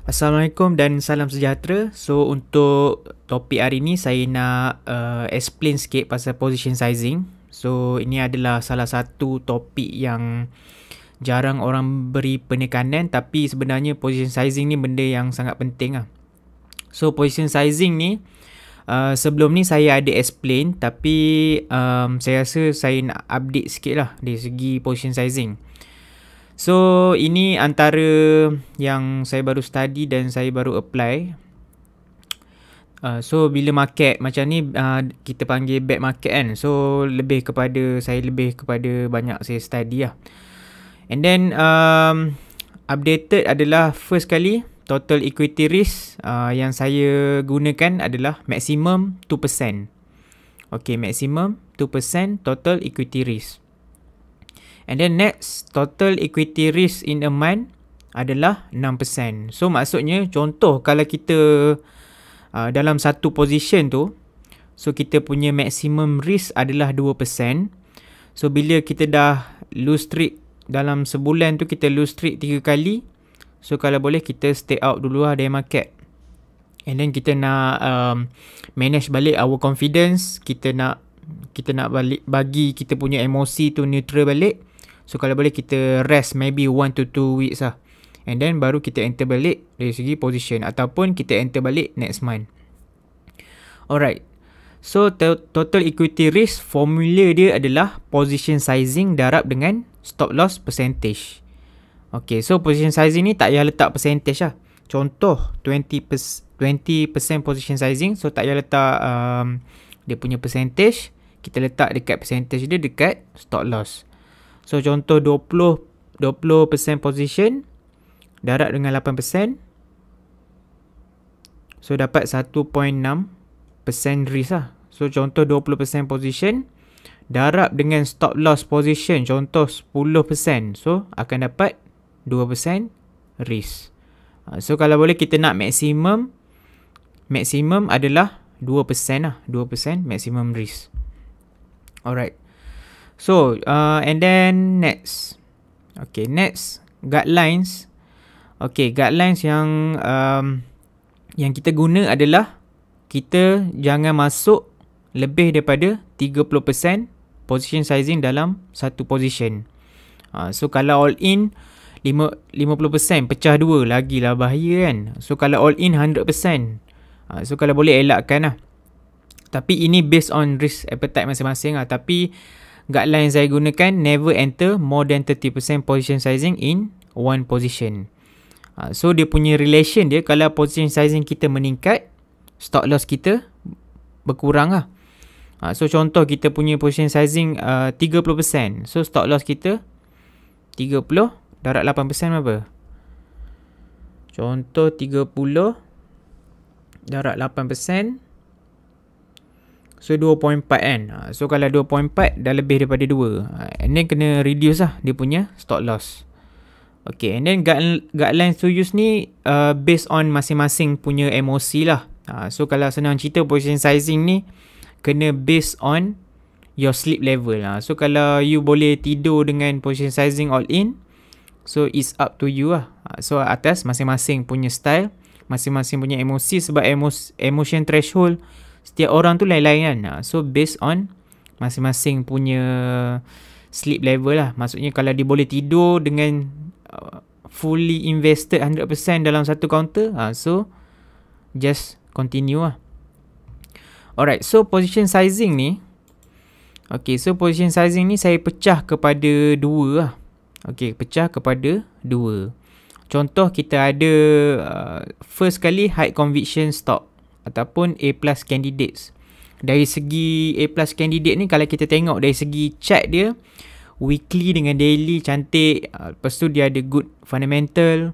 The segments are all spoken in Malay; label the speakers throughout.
Speaker 1: Assalamualaikum dan salam sejahtera. So untuk topik hari ni saya nak explain sikit pasal position sizing. So ini adalah salah satu topik yang jarang orang beri penekanan, tapi sebenarnya position sizing ni benda yang sangat penting lah. So position sizing ni sebelum ni saya ada explain, tapi saya rasa saya nak update sikit lah dari segi position sizing. So ini antara yang saya baru study dan saya baru apply. So bila market macam ni, kita panggil bear market kan. So saya lebih kepada banyak saya study lah. And then updated adalah first kali total equity risk yang saya gunakan adalah maximum 2%. Okay, maximum 2% total equity risk. And then next, total equity risk in a month adalah 6%. So maksudnya contoh kalau kita dalam satu position tu, so kita punya maximum risk adalah 2%. So bila kita dah lose trade dalam sebulan tu, kita lose trade 3 kali. So kalau boleh kita stay out dulu lah dari market. And then kita nak manage balik our confidence. Kita nak balik bagi kita punya emosi tu neutral balik. So kalau boleh kita rest maybe 1 to 2 weeks lah. And then baru kita enter balik dari segi position. Ataupun kita enter balik next month. Alright. So total equity risk formula dia adalah position sizing darab dengan stop loss percentage. Okay, so position sizing ni tak payah letak percentage lah. Contoh 20% position sizing. So tak payah letak dia punya percentage. Kita letak dekat percentage dia dekat stop loss. So contoh 20% position darab dengan 8%. So dapat 1.6% risk lah. So contoh 20% position darab dengan stop loss position contoh 10%. So akan dapat 2% risk. So kalau boleh kita nak maximum adalah 2% lah. 2% maximum risk. Alright. So, and then next. Okay, next. Guidelines. Okay, guidelines yang kita guna adalah kita jangan masuk lebih daripada 30% position sizing dalam satu position. So, kalau all in 50% pecah 2 lagilah bahaya kan. So, kalau all in 100%. So, kalau boleh elakkan lah. Tapi ini based on risk appetite masing-masing lah. Tapi guideline saya gunakan never enter more than 30% position sizing in one position. So dia punya relation dia, kalau position sizing kita meningkat, stop loss kita berkurang lah. So contoh kita punya position sizing 30%. So stop loss kita 30 darab 8% apa? Contoh 30 darab 8%. So 2.4 kan. So kalau 2.4 dah lebih daripada 2. And then kena reduce lah dia punya stop loss. Okay, and then guidelines to use ni based on masing-masing punya emosi lah. So kalau senang cerita, position sizing ni kena based on your sleep level lah. So kalau you boleh tidur dengan position sizing all in, so it's up to you lah. So atas masing-masing punya style, masing-masing punya emosi. Sebab emotion threshold setiap orang tu lain-lain kan. So based on masing-masing punya sleep level lah. Maksudnya kalau dia boleh tidur dengan fully invested 100% dalam satu counter, so just continue lah. Alright, so position sizing ni, okay, so position sizing ni saya pecah kepada 2 lah. Okay, pecah kepada 2. Contoh kita ada first kali high conviction stock ataupun A plus candidates. Dari segi A plus candidate ni, kalau kita tengok dari segi chart dia, weekly dengan daily cantik. Lepas tu dia ada good fundamental.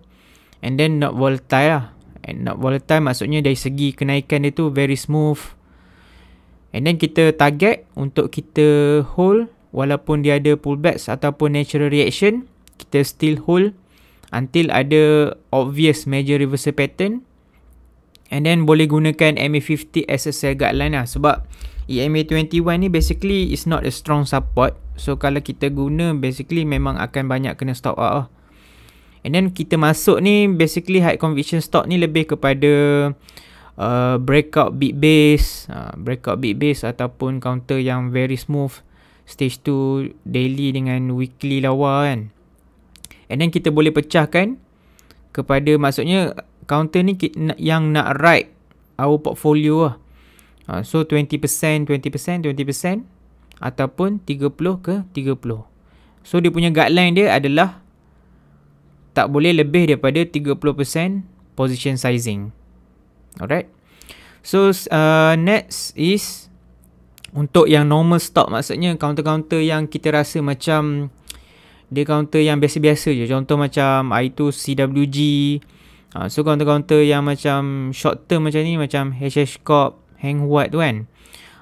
Speaker 1: And then not volatile lah. And not volatile maksudnya dari segi kenaikan dia tu very smooth. And then kita target untuk kita hold. Walaupun dia ada pullbacks ataupun natural reaction, kita still hold until ada obvious major reversal pattern. And then boleh gunakan MA50 as a sell guideline lah. Sebab EMA21 ni basically is not a strong support. So kalau kita guna basically memang akan banyak kena stop out lah. And then kita masuk ni, basically high conviction stock ni lebih kepada breakout bid base, ataupun counter yang very smooth, stage 2 daily dengan weekly lawa kan. And then kita boleh pecahkan kepada, maksudnya counter ni yang nak ride our portfolio lah. So 20%, 20%, 20% ataupun 30 ke 30. So dia punya guideline dia adalah tak boleh lebih daripada 30% position sizing. Alright. So next is untuk yang normal stock, maksudnya counter-counter yang kita rasa macam dia counter yang biasa-biasa je. Contoh macam itu CWG. So counter-counter yang macam short term macam ni, macam HH Corp, Heng Huat tu kan.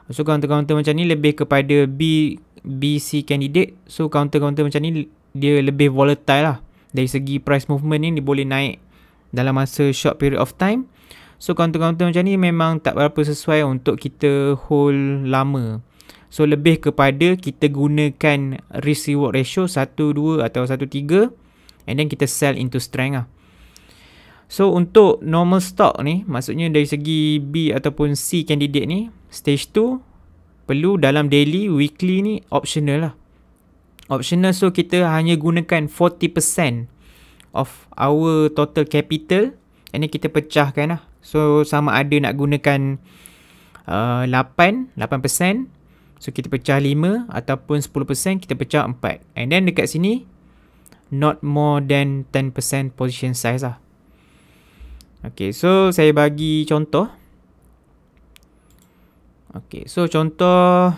Speaker 1: So counter-counter macam ni lebih kepada BC candidate. So counter-counter macam ni dia lebih volatile lah. Dari segi price movement ni dia boleh naik dalam masa short period of time. So counter-counter macam ni memang tak berapa sesuai untuk kita hold lama. So lebih kepada kita gunakan risk reward ratio 1-2 atau 1-3 and then kita sell into strength lah. So untuk normal stock ni, maksudnya dari segi B ataupun C candidate ni, stage 2 perlu dalam daily, weekly ni optional lah. Optional, so kita hanya gunakan 40% of our total capital and then kita pecahkan lah. So sama ada nak gunakan 8%, so kita pecah 5 ataupun 10% kita pecah 4. And then dekat sini not more than 10% position size lah. Okay, so saya bagi contoh. Okay, so contoh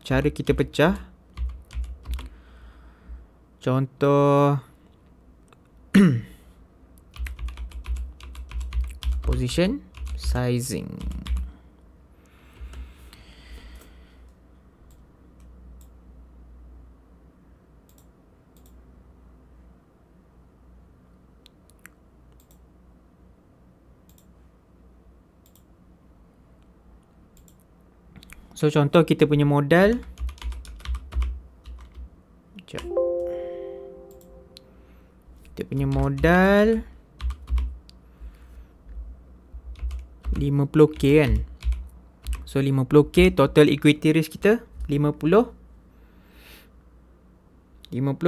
Speaker 1: cara kita pecah. Contoh position sizing. So contoh kita punya modal. Kita punya modal 50k kan. So 50k, total equity risk kita 50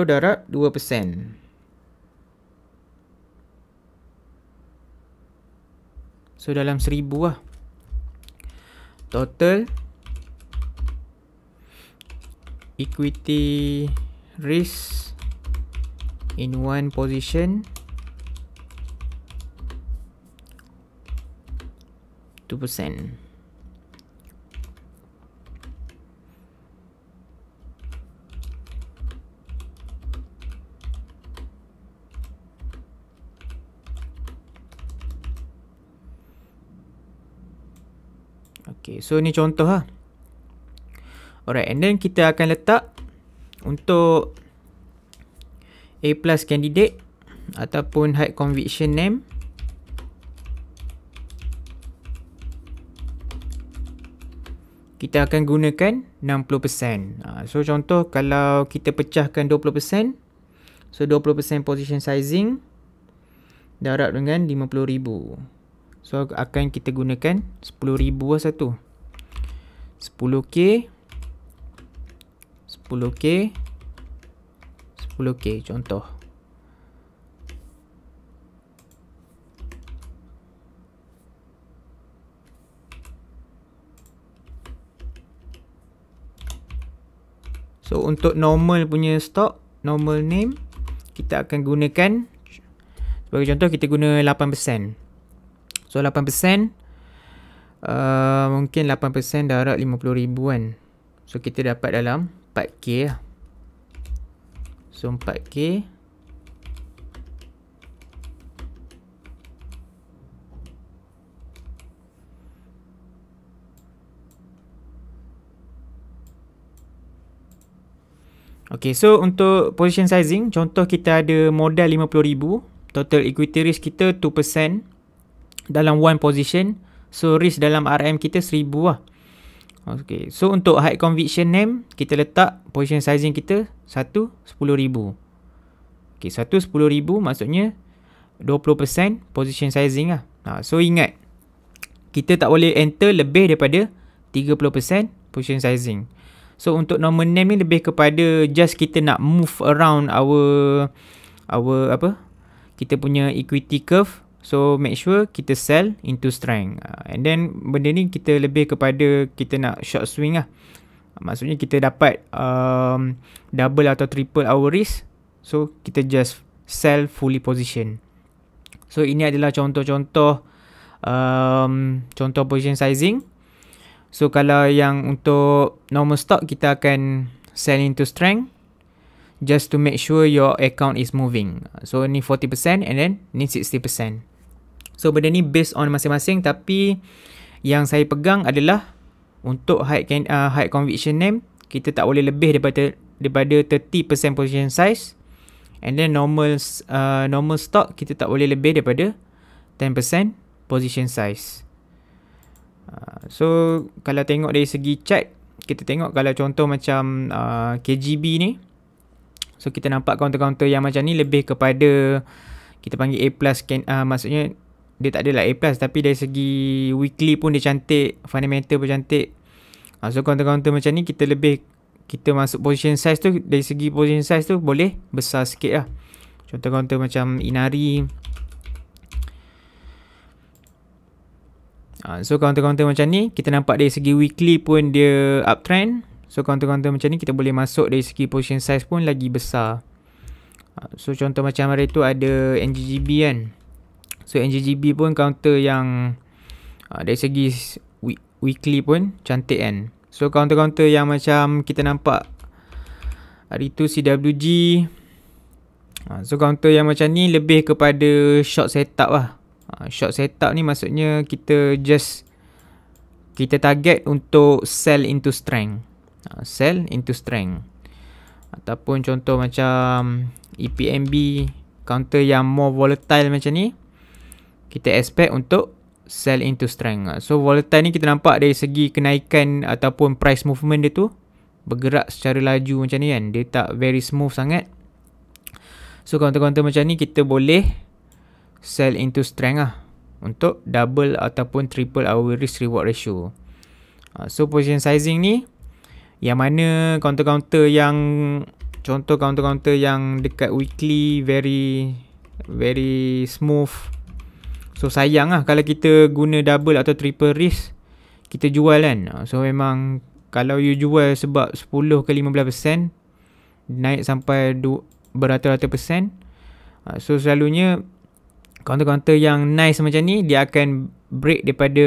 Speaker 1: darab 2%. So dalam 1000 lah. Total equity risk in one position 2%. Okay, so ni contoh lah. Alright, and then kita akan letak untuk A plus candidate ataupun high conviction name. Kita akan gunakan 60%. So contoh kalau kita pecahkan 20%, so 20% position sizing darab dengan 50,000. So akan kita gunakan 10,000 lah satu. 10k 10k 10k contoh. So untuk normal punya stock, normal name, kita akan gunakan, sebagai contoh kita guna 8%. So 8%, mungkin 8% darab 50,000 kan. So kita dapat dalam 4k lah. So 4k. Okay, so untuk position sizing, contoh kita ada modal 50,000, total equity risk kita 2% dalam one position. So risk dalam RM kita 1000 lah. Okay, so untuk high conviction name, kita letak position sizing kita 10,000. Okay, satu 10,000 maksudnya 20% position sizing lah. So ingat, kita tak boleh enter lebih daripada 30% position sizing. So untuk normal name ni lebih kepada just kita nak move around our kita punya equity curve. So make sure kita sell into strength. And then benda ni kita lebih kepada kita nak short swing lah. Maksudnya kita dapat double atau triple our risk. So kita just sell fully position. So ini adalah contoh-contoh contoh position sizing. So kalau yang untuk normal stock, kita akan sell into strength just to make sure your account is moving. So ni 40% and then ni 60%. So benda ni based on masing-masing, tapi yang saya pegang adalah untuk high conviction name, kita tak boleh lebih daripada 30% position size. And then normal stock, kita tak boleh lebih daripada 10% position size. So kalau tengok dari segi chart, kita tengok kalau contoh macam KGB ni, so kita nampak counter-counter yang macam ni lebih kepada kita panggil A+, maksudnya dia tak adalah A+, tapi dari segi weekly pun dia cantik, fundamental pun cantik. So counter-counter macam ni kita masuk position size tu, dari segi position size tu boleh besar sikit lah. Contoh counter macam Inari. So counter-counter macam ni, kita nampak dari segi weekly pun dia uptrend. So counter-counter macam ni kita boleh masuk dari segi position size pun lagi besar. So contoh macam hari tu ada NGGB kan. So NGGB pun counter yang dari segi weekly pun cantik kan. So counter-counter yang macam kita nampak hari tu CWG. So counter yang macam ni lebih kepada short setup lah. Short setup ni maksudnya kita target untuk sell into strength. Sell into strength. Ataupun contoh macam EPMB, counter yang more volatile macam ni, kita expect untuk sell into strength. So volatile ni kita nampak dari segi kenaikan ataupun price movement dia tu bergerak secara laju macam ni kan. Dia tak very smooth sangat. So counter-counter macam ni kita boleh sell into strength lah, untuk double ataupun triple our risk reward ratio. So position sizing ni, yang mana counter-counter yang contoh counter-counter yang dekat weekly very smooth. So sayang lah kalau kita guna double atau triple risk, kita jual kan. So memang kalau you jual sebab 10 ke 15%, naik sampai beratus-ratus persen. So selalunya counter-counter yang nice macam ni, dia akan break daripada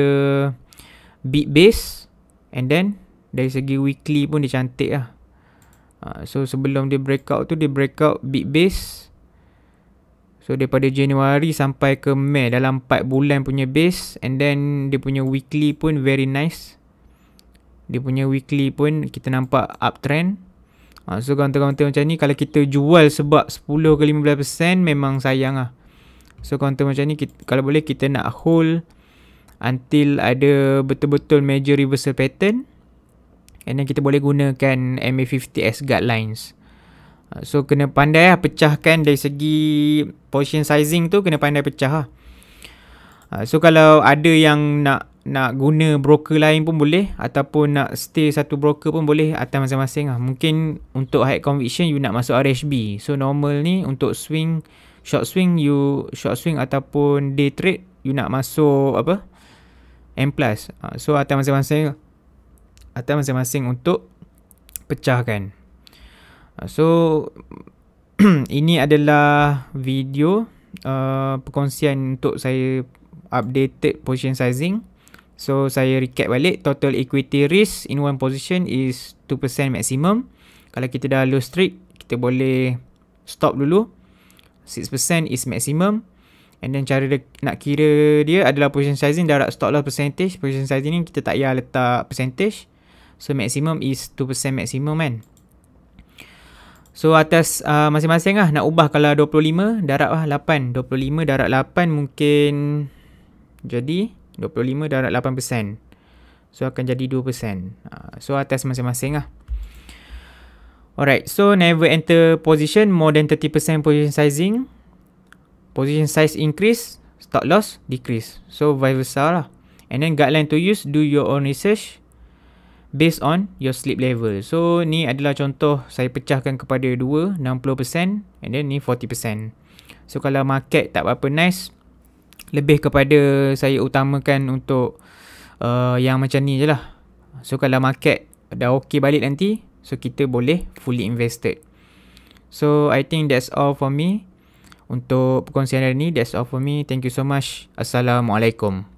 Speaker 1: big base, and then dari segi weekly pun dia cantik lah. So sebelum dia breakout tu, dia breakout big base. So daripada Januari sampai ke Mei, dalam 4 bulan punya base. And then dia punya weekly pun very nice. Dia punya weekly pun kita nampak uptrend. So counter-counter macam ni kalau kita jual sebab 10 ke 15%, memang sayang lah. So counter macam ni kalau boleh kita nak hold until ada betul-betul major reversal pattern. And then kita boleh gunakan MA50S guidelines. So kena pandai lah pecahkan dari segi position sizing tu, kena pandai pecah lah. So kalau ada yang nak guna broker lain pun boleh, ataupun nak stay satu broker pun boleh, atas masing-masing lah. Mungkin untuk high conviction you nak masuk RHB. So normal ni untuk short swing ataupun day trade you nak masuk M+. So atas masing-masing untuk pecahkan. So ini adalah video perkongsian untuk saya updated position sizing. So saya recap balik, total equity risk in one position is 2% maximum. Kalau kita dah low streak, kita boleh stop dulu. 6% is maximum. And then cara nak kira dia adalah position sizing darab stop loss percentage. Position sizing ni kita tak payah letak percentage. So maximum is 2% maximum kan. So atas masing-masing lah nak ubah. Kalau 25 darab lah 8. 25 darab 8 mungkin jadi 25 darab 8%. So akan jadi 2%. So atas masing-masing lah. Alright, so never enter position more than 30% position sizing. Position size increase, stop loss decrease. So vice versa lah. And then guideline to use, do your own research based on your sleep level. So ni adalah contoh saya pecahkan kepada 2, 60% and then ni 40%. So kalau market tak berapa nice, lebih kepada saya utamakan untuk yang macam ni je lah. So kalau market dah okay balik nanti, so kita boleh fully invested. So I think that's all for me. Untuk perkongsian hari ni, that's all for me. Thank you so much. Assalamualaikum.